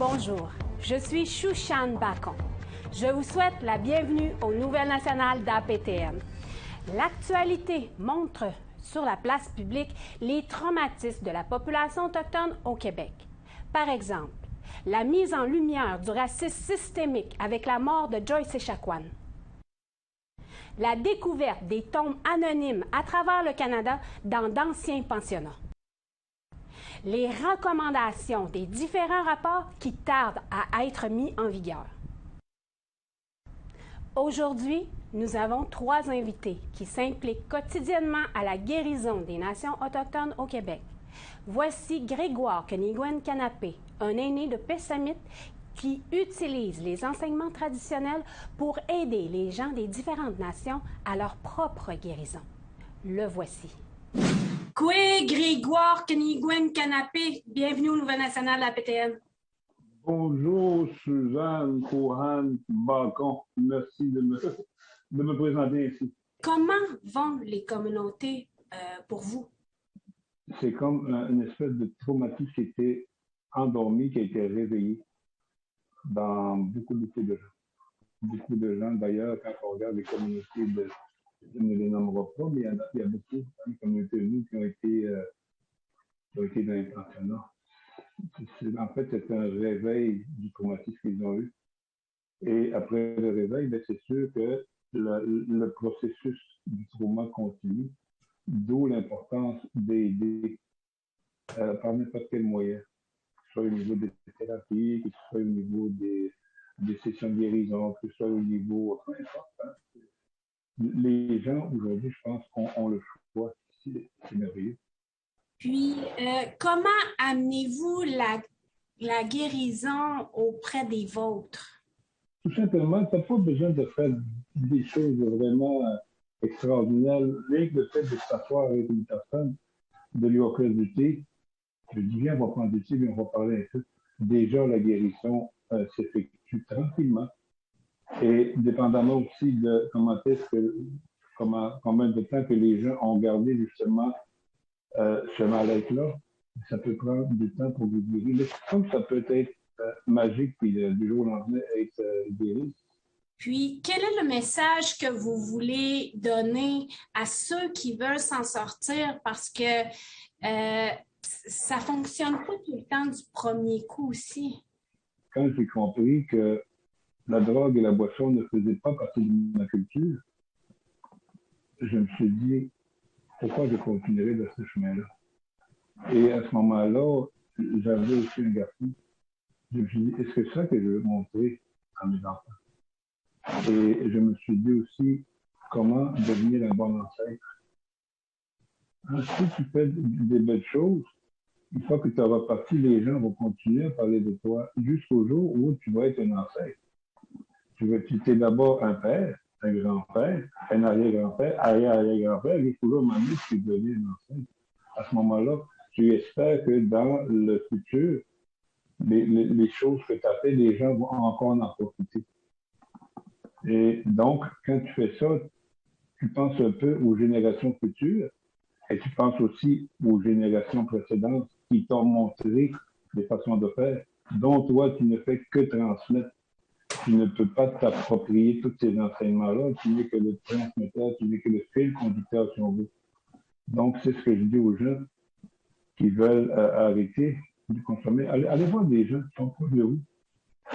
Bonjour, je suis Chouchane Bacon. Je vous souhaite la bienvenue aux Nouvelles nationales d'APTN. L'actualité montre sur la place publique les traumatismes de la population autochtone au Québec. Par exemple, la mise en lumière du racisme systémique avec la mort de Joyce Echaquan. La découverte des tombes anonymes à travers le Canada dans d'anciens pensionnats. Les recommandations des différents rapports qui tardent à être mis en vigueur. Aujourd'hui, nous avons 3 invités qui s'impliquent quotidiennement à la guérison des nations autochtones au Québec. Voici Grégoire Kenigwen Canapé, un aîné de Pessamit qui utilise les enseignements traditionnels pour aider les gens des différentes nations à leur propre guérison. Le voici. Koué Grégoire Kenigwen Canapé, bienvenue aux Nouvelles nationales de la PTN. Bonjour Suzanne Cohan Bacon, merci de me présenter ici. Comment vont les communautés pour vous? C'est comme une espèce de traumatisme qui était endormi, qui a été réveillé dans beaucoup de gens. Beaucoup de gens, d'ailleurs, quand on regarde les communautés, je ne les nommerai pas, mais il y a beaucoup de communautés unies qui ont été dans les pensionnats. En fait, c'est un réveil du traumatisme qu'ils ont eu. Et après le réveil, c'est sûr que le processus du trauma continue, d'où l'importance d'aider par n'importe quel moyen, que ce soit au niveau des thérapies, que ce soit au niveau des sessions de guérison, que ce soit au niveau, peu importe. Hein. Les gens, aujourd'hui, je pense, ont le choix. C'est merveilleux. Puis, comment amenez-vous la guérison auprès des vôtres? Tout simplement, tu n'as pas besoin de faire des choses vraiment extraordinaires. Rien que le fait de s'asseoir avec une personne, de lui offrir du thé, je dis viens, on va prendre du thé, mais on va parler un peu. Déjà, la guérison s'effectue tranquillement. Et dépendamment aussi de combien de temps que les gens ont gardé justement ce mal-être-là, ça peut prendre du temps pour vous guérir. Mais comme ça peut être magique, puis du jour au lendemain être guéri. Puis, quel est le message que vous voulez donner à ceux qui veulent s'en sortir parce que ça fonctionne pas tout le temps du premier coup aussi? Quand j'ai compris que la drogue et la boisson ne faisaient pas partie de ma culture, je me suis dit, pourquoi je continuerai dans ce chemin-là? Et à ce moment-là, j'avais aussi un garçon. Je me suis dit, est-ce que c'est ça que je veux montrer à mes enfants? Et je me suis dit aussi, comment devenir un bon ancêtre? Si tu fais des belles choses, une fois que tu auras parti, les gens vont continuer à parler de toi jusqu'au jour où tu vas être un ancêtre. Tu es d'abord un père, un grand-père, un arrière-grand-père, arrière-arrière-grand-père, jusqu'au jour où tu deviens un ancêtre. À ce moment-là, tu espères que dans le futur, les choses que tu as fait, les gens vont encore en profiter. Et donc, quand tu fais ça, tu penses un peu aux générations futures et tu penses aussi aux générations précédentes qui t'ont montré des façons de faire, dont toi, tu ne fais que transmettre. Tu ne peux pas t'approprier tous ces enseignements-là. Tu n'es que le transmetteur, tu n'es que le fil conducteur, si on veut. Donc, c'est ce que je dis aux gens qui veulent arrêter de consommer. Allez voir des gens qui sont proches de vous.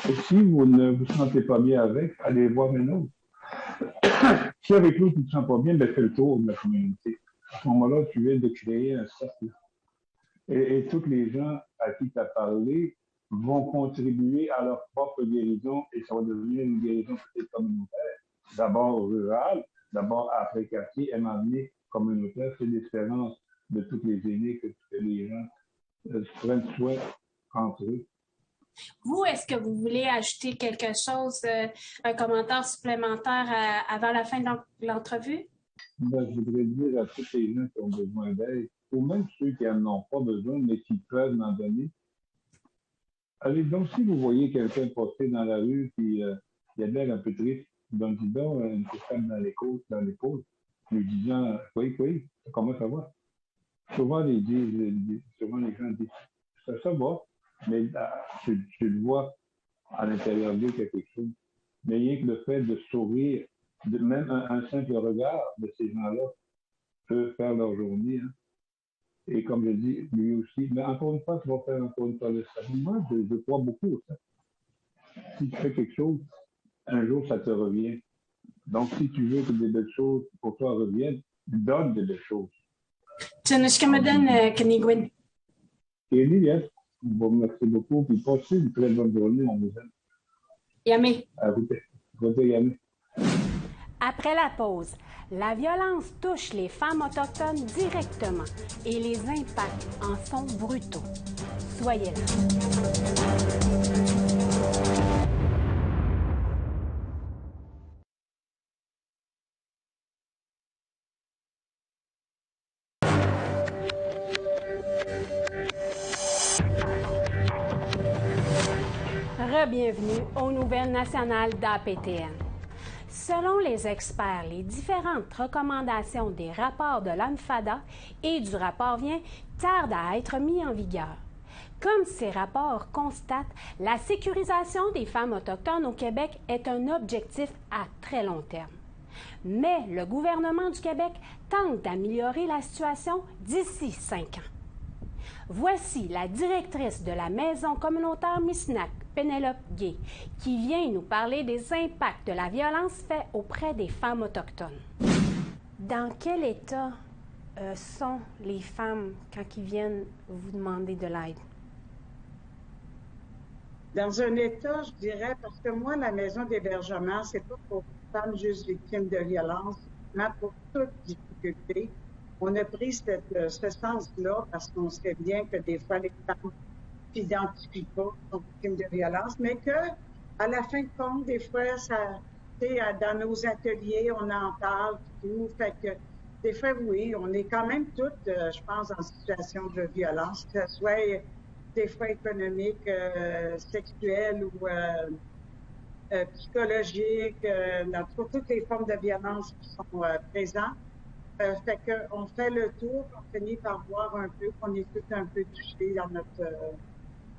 Et si vous ne vous sentez pas bien avec, allez voir un autre. Si avec l'autre tu ne te sens pas bien, ben fais le tour de la communauté. À ce moment-là, tu viens de créer un cercle. Et tous les gens à qui tu as parlé vont contribuer à leur propre guérison et ça va devenir une guérison peut-être communautaire. D'abord rurale, d'abord après quartier, et maintenant communautaire. C'est l'espérance de tous les aînés que les gens prennent soin entre eux. Vous, est-ce que vous voulez ajouter quelque chose, un commentaire supplémentaire avant la fin de l'entrevue? Ben, je voudrais dire à tous les gens qui ont besoin d'aide, ou même ceux qui n'en ont pas besoin, mais qui peuvent m'en donner. Allez, donc, si vous voyez quelqu'un passer dans la rue, puis il a l'air un peu triste, donc dis donc une petite dans l'épaule, lui disant, oui, comment ça va? Souvent, souvent les gens disent, ça va. Mais tu le vois à l'intérieur d'eux quelque chose. Mais rien que le fait de sourire, même un simple regard de ces gens-là peut faire leur journée. Hein. Et comme je dis, lui aussi, mais encore une fois, tu vas faire encore une fois le salut. Moi, je crois beaucoup au ça. Si tu fais quelque chose, un jour, ça te revient. Donc, si tu veux que des belles choses pour toi reviennent, donne des belles choses. Et yes, bon, merci beaucoup. Puis passez une très bonne journée. On vous aime. Yamé. Yamé. Après la pause, la violence touche les femmes autochtones directement et les impacts en sont brutaux. Soyez là. Re-bienvenue aux nouvelles nationales d'APTN. Selon les experts, les différentes recommandations des rapports de l'ANFADA et du rapport Vien tardent à être mis en vigueur. Comme ces rapports constatent, la sécurisation des femmes autochtones au Québec est un objectif à très long terme. Mais le gouvernement du Québec tente d'améliorer la situation d'ici 5 ans. Voici la directrice de la maison communautaire Misnak, Pénélope Gay, qui vient nous parler des impacts de la violence faite auprès des femmes autochtones. Dans quel état sont les femmes quand ils viennent vous demander de l'aide? Dans un état, je dirais, parce que moi, la maison d'hébergement, c'est pas pour femmes juste victimes de violence, mais pour toute difficulté. On a pris ce sens-là parce qu'on sait bien que des fois, les femmes s'identifient pas comme victimes de violence, mais que, à la fin de compte, des fois, ça, dans nos ateliers, on en parle, tout. Fait que, des fois, oui, on est quand même toutes, je pense, en situation de violence, que ce soit des fois économique, sexuelle ou psychologique, pour toutes les formes de violence qui sont présentes. Fait qu'on fait le tour, on finit par voir un peu qu'on est tous un peu touchés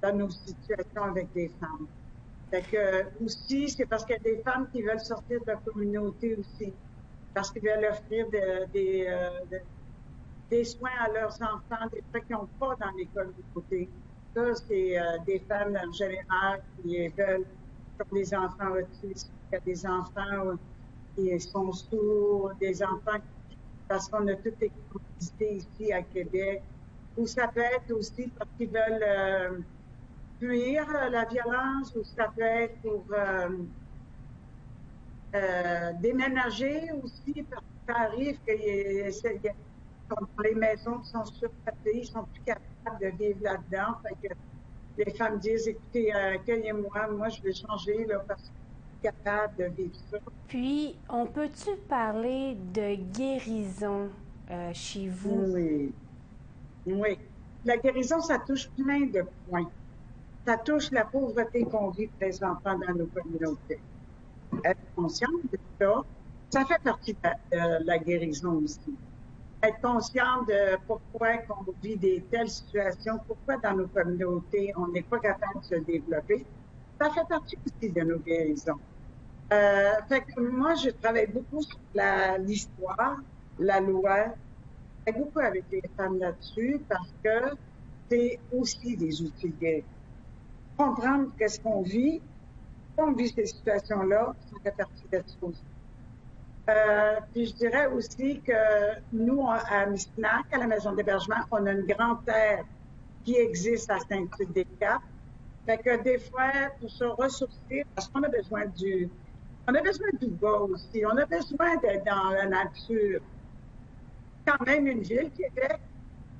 dans nos situations avec des femmes. Fait que aussi, c'est parce qu'il y a des femmes qui veulent sortir de la communauté aussi, parce qu'ils veulent offrir des soins à leurs enfants, des fois qu'ils n'ont pas dans les communautés. Ça, c'est des femmes en général qui veulent, comme des enfants autistes, il y a des enfants qui sont sourds, des enfants parce qu'on a toutes les capacités ici à Québec, ou ça peut être aussi parce qu'ils veulent fuir la violence, ou ça peut être pour déménager aussi, parce que ça arrive qu'il y a les maisons qui sont surpeuplées, ils sont plus capables de vivre là-dedans. Fait que les femmes disent, écoutez, accueillez-moi, moi je vais changer là, parce que je suis capable de vivre ça. Puis, on peut-tu parler de guérison chez vous? Oui. Oui. La guérison, ça touche plein de points. Ça touche la pauvreté qu'on vit présentement dans nos communautés. Être consciente de ça, ça fait partie de la guérison aussi. Être conscient de pourquoi on vit des telles situations, pourquoi dans nos communautés, on n'est pas capable de se développer, ça fait partie aussi de nos guérisons. Fait que moi, je travaille beaucoup sur l'histoire, la loi, je travaille beaucoup avec les femmes là-dessus parce que c'est aussi des outils de guérison. Comprendre qu'est-ce qu'on vit, quand on vit ces situations-là, ça fait partie de ça aussi. Puis je dirais aussi que nous, à Misnak, à la maison d'hébergement, on a une grande terre qui existe à Saint-Tite-des-Caps. Fait que des fois, pour se ressourcer, parce qu'on a besoin du bois aussi, on a besoin d'être dans la nature. Quand même une ville, Québec,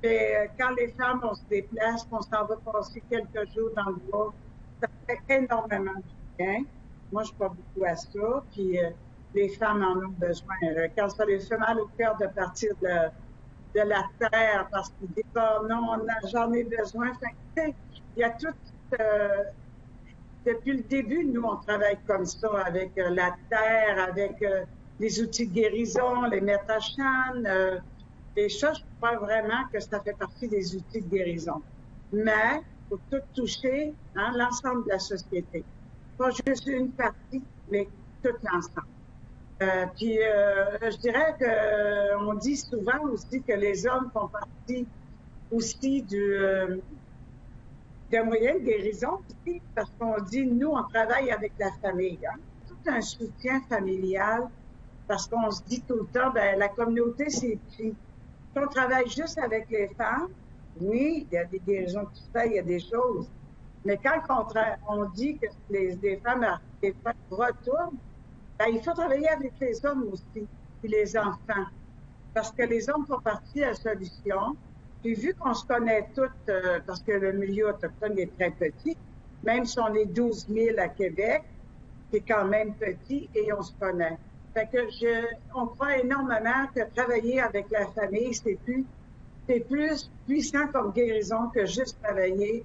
et quand les femmes, on se déplace, on s'en va passer quelques jours dans le bois, ça fait énormément de bien. Moi, je crois beaucoup à ça, puis les femmes en ont besoin. Quand ça les fait mal au cœur de partir de la terre, parce qu'ils disent, oh non, j'en ai besoin. Fait, il y a tout... depuis le début, nous, on travaille comme ça, avec la terre, avec les outils de guérison, les métachan, les choses, je crois vraiment que ça fait partie des outils de guérison. Mais faut tout toucher, hein, l'ensemble de la société. Pas juste une partie, mais tout l'ensemble. Je dirais qu'on dit souvent aussi que les hommes font partie aussi de moyen de guérison aussi, parce qu'on dit, nous, on travaille avec la famille. Hein. Tout un soutien familial, parce qu'on se dit tout le temps, ben, la communauté, c'est petit. Si on travaille juste avec les femmes, oui, il y a des guérisons qui se font, il y a des choses. Mais quand on dit que les femmes retournent, ben, il faut travailler avec les hommes aussi, et les enfants. Parce que les hommes font partie de la solution. Puis vu qu'on se connaît toutes, parce que le milieu autochtone est très petit, même si on est 12 000 à Québec, c'est quand même petit et on se connaît. Fait que on croit énormément que travailler avec la famille, c'est plus puissant comme guérison que juste travailler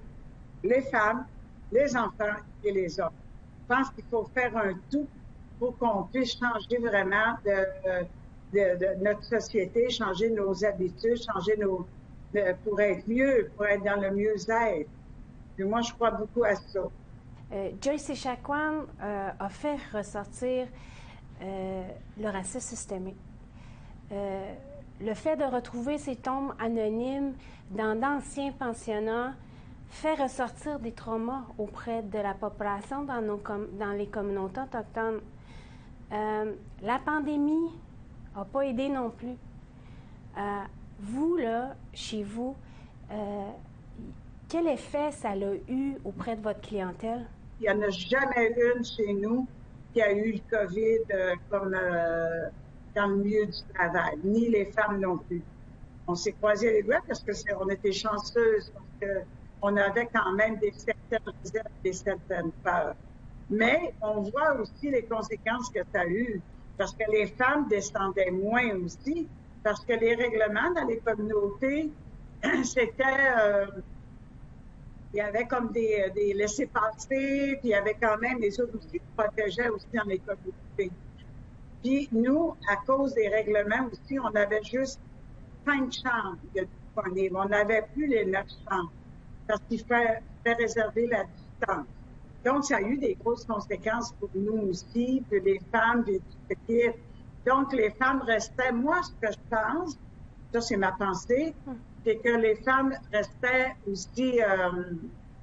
les femmes, les enfants et les hommes. Je pense qu'il faut faire un tout pour qu'on puisse changer vraiment de notre société, changer nos habitudes, changer pour être mieux, pour être dans le mieux-être. Et moi, je crois beaucoup à ça. Joyce Echaquan a fait ressortir le racisme systémique. Le fait de retrouver ces tombes anonymes dans d'anciens pensionnats fait ressortir des traumas auprès de la population dans les communautés autochtones. La pandémie n'a pas aidé non plus. Vous, là, chez vous, quel effet ça a eu auprès de votre clientèle? Il n'y en a jamais une chez nous qui a eu le COVID comme dans le milieu du travail, ni les femmes non plus. On s'est croisés les doigts parce qu'on était chanceuses, parce qu'on avait quand même certaines réserves et certaines peurs. Mais on voit aussi les conséquences que ça a eu, parce que les femmes descendaient moins aussi, parce que les règlements dans les communautés, c'était... il y avait comme des laissez-passer, puis il y avait quand même les autres aussi qui protégeaient aussi dans les communautés. Puis nous, à cause des règlements aussi, on avait juste 5 chambres de disponibles. On n'avait plus les 9 chambres parce qu'il fallait réserver la distance. Donc, ça a eu des grosses conséquences pour nous aussi, puis les femmes, puis tout ce qui est. Donc, les femmes restaient, moi, ce que je pense, ça c'est ma pensée, c'est que les femmes restaient aussi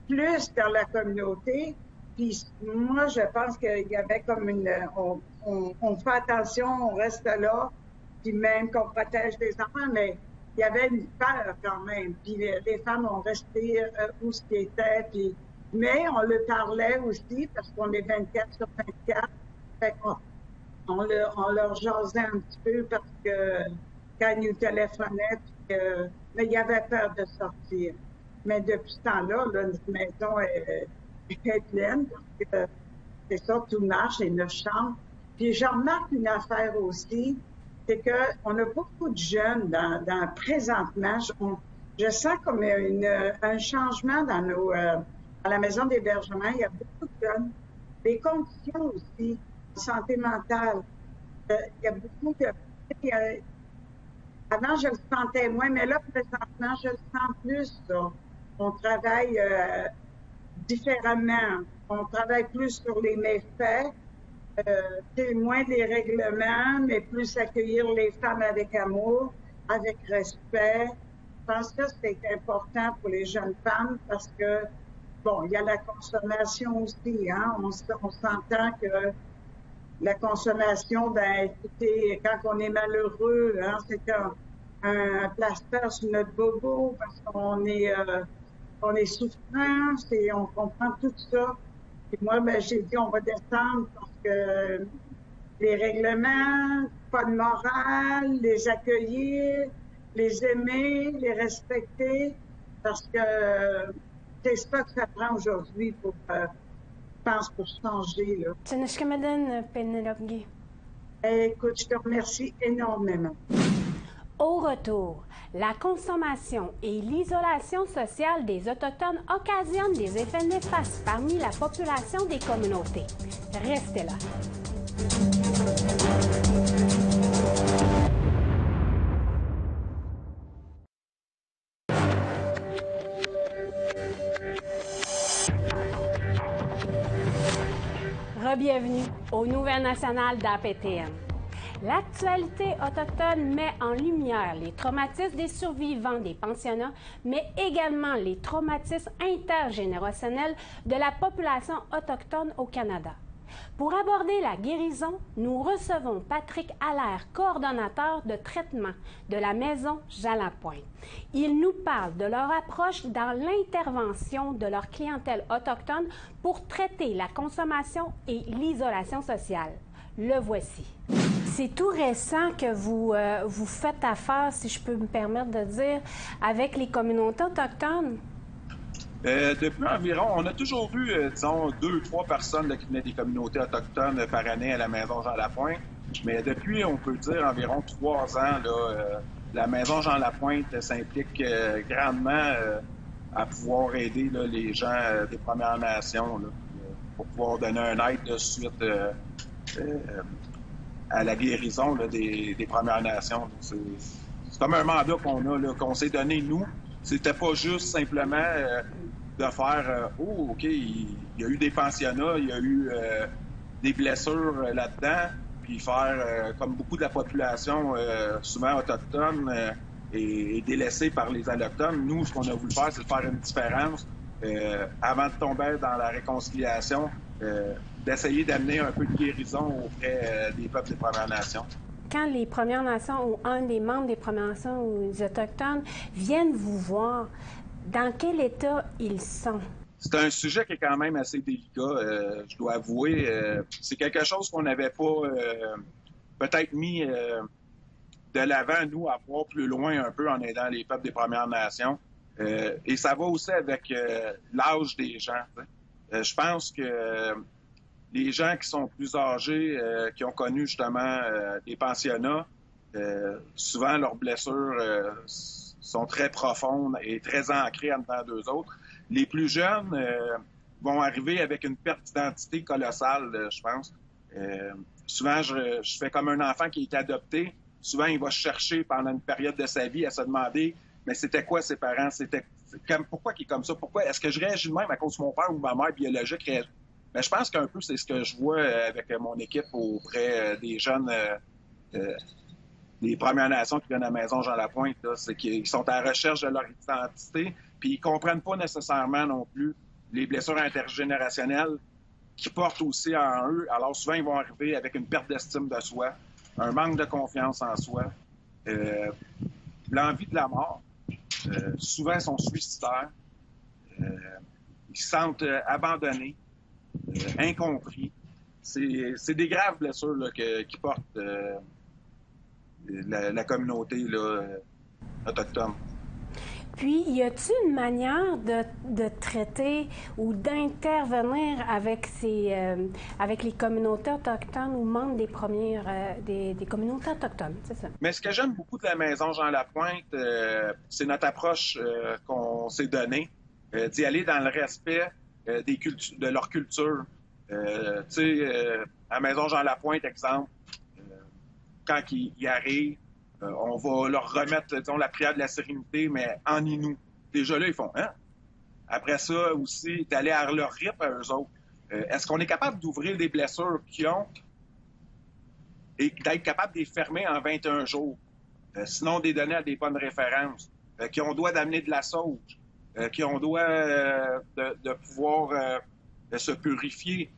plus dans la communauté. Puis moi, je pense qu'il y avait comme on fait attention, on reste là, puis même qu'on protège les enfants, mais il y avait une peur quand même. Puis les femmes ont resté où ce qu'ils étaient, puis mais on le parlait aussi parce qu'on est 24 sur 24. Fait qu'on leur jasait un petit peu parce que quand ils nous téléphonaient, mais il y avait peur de sortir. Mais depuis ce temps-là, notre maison est pleine parce que c'est ça, tout marche, et 9 chambres. Puis je remarque une affaire aussi, c'est qu'on a beaucoup de jeunes présentement. Je sens comme un changement à la maison d'hébergement. Il y a beaucoup de jeunes. Les conditions aussi, santé mentale. Il y a beaucoup de... Avant, je le sentais moins, mais là, présentement, je le sens plus. Ça. On travaille différemment. On travaille plus sur les méfaits, moins des règlements, mais plus accueillir les femmes avec amour, avec respect. Je pense que c'est important pour les jeunes femmes parce que, bon, il y a la consommation aussi. Hein? On s'entend que la consommation, ben, écoutez, quand on est malheureux, hein, c'est un plaster sur notre bobo parce qu'on est souffrant, on comprend tout ça. Et moi, ben, j'ai dit, on va descendre parce que les règlements, pas de morale, les accueillir, les aimer, les respecter, parce que c'est ça que ça prend aujourd'hui pour changer, là. Écoute, je te remercie énormément. Au retour, la consommation et l'isolation sociale des Autochtones occasionnent des effets néfastes parmi la population des communautés. Restez là. Re-bienvenue aux Nouvelles nationales d'APTM. L'actualité autochtone met en lumière les traumatismes des survivants des pensionnats, mais également les traumatismes intergénérationnels de la population autochtone au Canada. Pour aborder la guérison, nous recevons Patrick Allaire, coordonnateur de traitement de la Maison Jean Lapointe. Il nous parle de leur approche dans l'intervention de leur clientèle autochtone pour traiter la consommation et l'isolation sociale. Le voici. C'est tout récent que vous faites affaire, si je peux me permettre de dire, avec les communautés autochtones? Depuis environ, on a toujours eu, disons, 2-3 personnes qui venaient des communautés autochtones par année à la Maison Jean Lapointe. Mais depuis, on peut dire, environ 3 ans, là, la Maison Jean Lapointe s'implique grandement à pouvoir aider là, les gens des Premières Nations là, pour pouvoir donner un aide de suite à la guérison là, des Premières Nations. C'est comme un mandat qu'on a, là, qu'on s'est donné, nous. C'était pas juste simplement de faire oh, OK, il y a eu des pensionnats, il y a eu des blessures là-dedans, puis faire comme beaucoup de la population, souvent autochtone et délaissée par les allochtones. Nous, ce qu'on a voulu faire, c'est de faire une différence avant de tomber dans la réconciliation, d'essayer d'amener un peu de guérison auprès des peuples des Premières Nations. Quand les Premières Nations ou un des membres des Premières Nations ou les Autochtones viennent vous voir, dans quel état ils sont? C'est un sujet qui est quand même assez délicat, je dois avouer. C'est quelque chose qu'on n'avait pas peut-être mis de l'avant, nous, à voir plus loin un peu en aidant les peuples des Premières Nations. Et ça va aussi avec l'âge des gens. Je pense que les gens qui sont plus âgés, qui ont connu justement des pensionnats, souvent leurs blessures sont très profondes et très ancrées en dedans d'eux autres. Les plus jeunes vont arriver avec une perte d'identité colossale, je pense. Souvent, je fais comme un enfant qui est adopté. Souvent, il va chercher pendant une période de sa vie à se demander mais c'était quoi ses parents? Pourquoi il est comme ça? Pourquoi est-ce que je réagis de même à cause de mon père ou ma mère biologique réagit? Mais je pense qu'un peu, c'est ce que je vois avec mon équipe auprès des jeunes des Premières Nations qui viennent à la Maison Jean Lapointe. C'est qu'ils sont à la recherche de leur identité, puis ils comprennent pas nécessairement non plus les blessures intergénérationnelles qui portent aussi en eux. Alors souvent, ils vont arriver avec une perte d'estime de soi, un manque de confiance en soi, l'envie de la mort. Souvent, ils sont suicidaires. Ils se sentent abandonnés. Incompris. C'est des graves blessures là, qui portent la communauté là, autochtone. Puis, y a-t-il une manière de traiter ou d'intervenir avec avec les communautés autochtones ou membres des premières des communautés autochtones, c'est ça? Mais ce que j'aime beaucoup de la Maison Jean Lapointe, c'est notre approche qu'on s'est donnée, d'y aller dans le respect de leur culture. Tu sais, à Maison Jean Lapointe, exemple, quand ils arrivent, on va leur remettre, disons, la prière de la sérénité, mais en Innu. Déjà là, ils font « Hein? » Après ça, aussi, d'aller à leur rythme à eux autres. Est-ce qu'on est capable d'ouvrir des blessures qu'ils ont et d'être capable de les fermer en 21 jours? Sinon, de les donner à des bonnes références. Qu'on doit d'amener de la sauge. Qu'on doit de pouvoir se purifier.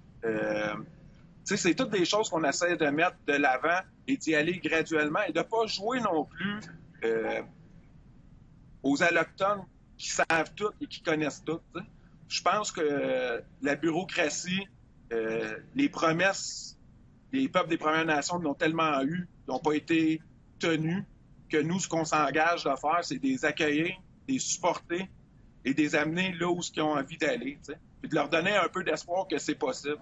C'est toutes des choses qu'on essaie de mettre de l'avant et d'y aller graduellement et de ne pas jouer non plus aux allochtones qui savent tout et qui connaissent tout. T'sais. Je pense que la bureaucratie, les promesses des peuples des Premières Nations n'ont tellement eu, n'ont pas été tenues, que nous, ce qu'on s'engage de faire, c'est de les accueillir, de les supporter et de les amener là où ils ont envie d'aller. Puis de leur donner un peu d'espoir que c'est possible.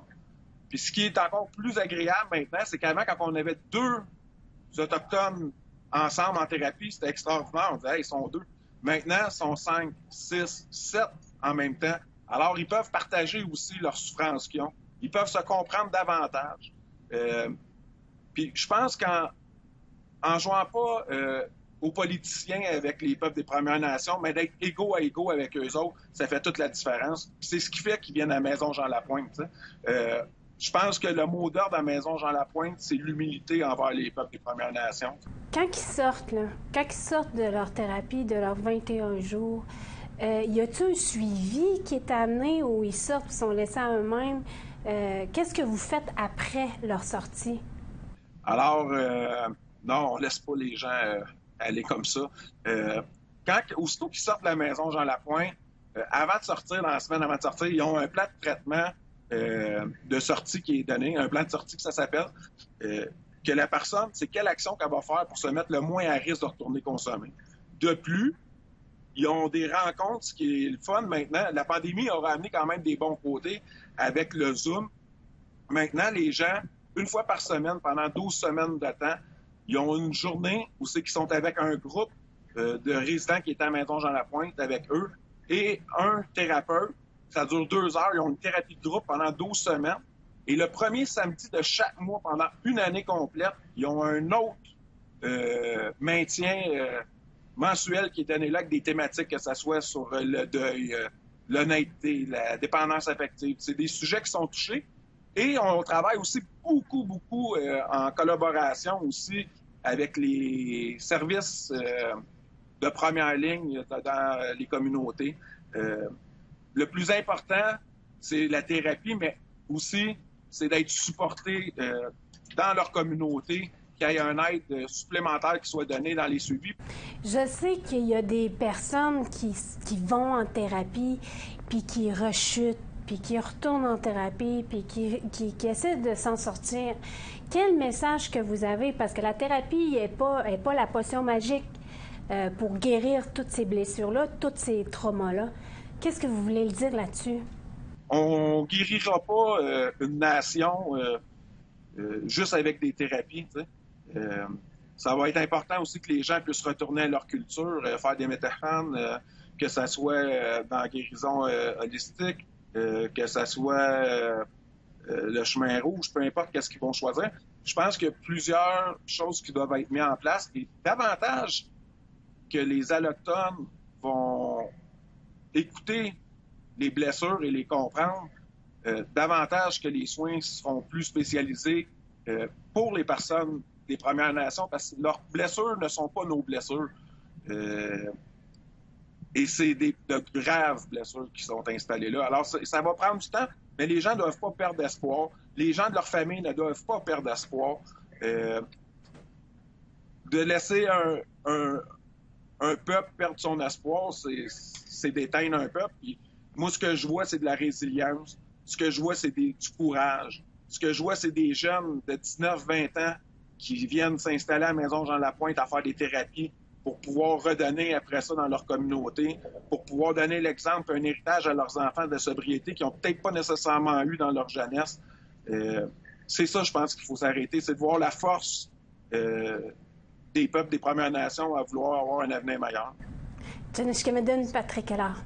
Puis ce qui est encore plus agréable maintenant, c'est qu'avant, quand on avait 2 Autochtones ensemble en thérapie, c'était extraordinaire. On disait, hey, ils sont 2. Maintenant, ils sont 5, 6, 7 en même temps. Alors, ils peuvent partager aussi leurs souffrances qu'ils ont. Ils peuvent se comprendre davantage. Puis je pense qu'en jouant pas aux politiciens avec les peuples des Premières Nations, mais d'être égaux à égaux avec eux autres, ça fait toute la différence. Puis c'est ce qui fait qu'ils viennent à la Maison Jean Lapointe. je pense que le mot d'ordre à la Maison Jean Lapointe, c'est l'humilité envers les peuples des Premières Nations. Quand ils sortent, là, quand ils sortent de leur thérapie, de leurs 21 jours, y a-t-il un suivi qui est amené où ils sortent et sont laissés à eux-mêmes? Qu'est-ce que vous faites après leur sortie? Alors, non, on laisse pas les gens aller comme ça. Aussitôt qu'ils sortent de la Maison Jean Lapointe, avant de sortir, dans la semaine avant de sortir, ils ont un plan de traitement de sortie qui est donné, un plan de sortie que ça s'appelle, que la personne, c'est quelle action qu'elle va faire pour se mettre le moins à risque de retourner consommer. De plus, ils ont des rencontres, ce qui est le fun maintenant. La pandémie aura amené quand même des bons côtés avec le Zoom. Maintenant, les gens, une fois par semaine, pendant 12 semaines de temps, ils ont une journée où c'est qu'ils sont avec un groupe de résidents qui est à Maison Jean Lapointe avec eux et un thérapeute. Ça dure 2 heures. Ils ont une thérapie de groupe pendant 12 semaines. Et le premier samedi de chaque mois, pendant une année complète, ils ont un autre maintien mensuel qui est donné là avec des thématiques, que ce soit sur le deuil, l'honnêteté, la dépendance affective. C'est des sujets qui sont touchés. Et on travaille aussi beaucoup en collaboration aussi avec les services de première ligne dans les communautés. Le plus important, c'est la thérapie, mais aussi, c'est d'être supporté dans leur communauté, qu'il y ait un aide supplémentaire qui soit donnée dans les suivis. Je sais qu'il y a des personnes qui vont en thérapie, puis qui rechutent, puis qui retournent en thérapie, puis qui essaient de s'en sortir. Quel message que vous avez? Parce que la thérapie n'est pas la potion magique pour guérir toutes ces blessures-là, tous ces traumas-là. Qu'est-ce que vous voulez dire là-dessus? On ne guérira pas une nation juste avec des thérapies. Ça va être important aussi que les gens puissent retourner à leur culture, faire des métaphones, que ça soit dans la guérison holistique, que ça soit le chemin rouge, peu importe qu'est-ce qu'ils vont choisir. Je pense qu'il y a plusieurs choses qui doivent être mises en place et davantage que les Allochtones vont écouter les blessures et les comprendre, davantage que les soins seront plus spécialisés pour les personnes des Premières Nations, parce que leurs blessures ne sont pas nos blessures. Et c'est de graves blessures qui sont installées là. Alors, ça va prendre du temps, mais les gens ne doivent pas perdre d'espoir. Les gens de leur famille ne doivent pas perdre d'espoir. De laisser un peuple perdre son espoir, c'est d'éteindre un peuple. Puis, moi, ce que je vois, c'est de la résilience. Ce que je vois, c'est du courage. Ce que je vois, c'est des jeunes de 19-20 ans qui viennent s'installer à la Maison Jean Lapointe à faire des thérapies pour pouvoir redonner après ça dans leur communauté, pour pouvoir donner l'exemple, un héritage à leurs enfants de sobriété qu'ils n'ont peut-être pas nécessairement eu dans leur jeunesse. C'est ça, je pense qu'il faut s'arrêter, c'est de voir la force des peuples des Premières Nations à vouloir avoir un avenir meilleur. Tjeneshkemeden, Patrick Allard.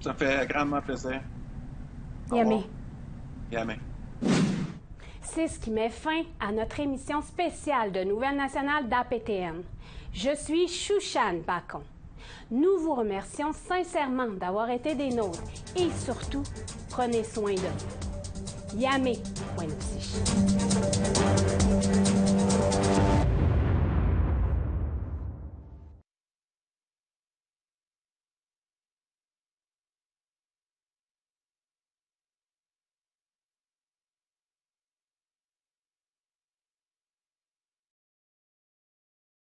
Ça me fait grandement plaisir. Yamé. Yamé. C'est ce qui met fin à notre émission spéciale de Nouvelles nationales d'APTN. Je suis Shushan Bacon. Nous vous remercions sincèrement d'avoir été des nôtres et surtout, prenez soin de vous. Yamé, point de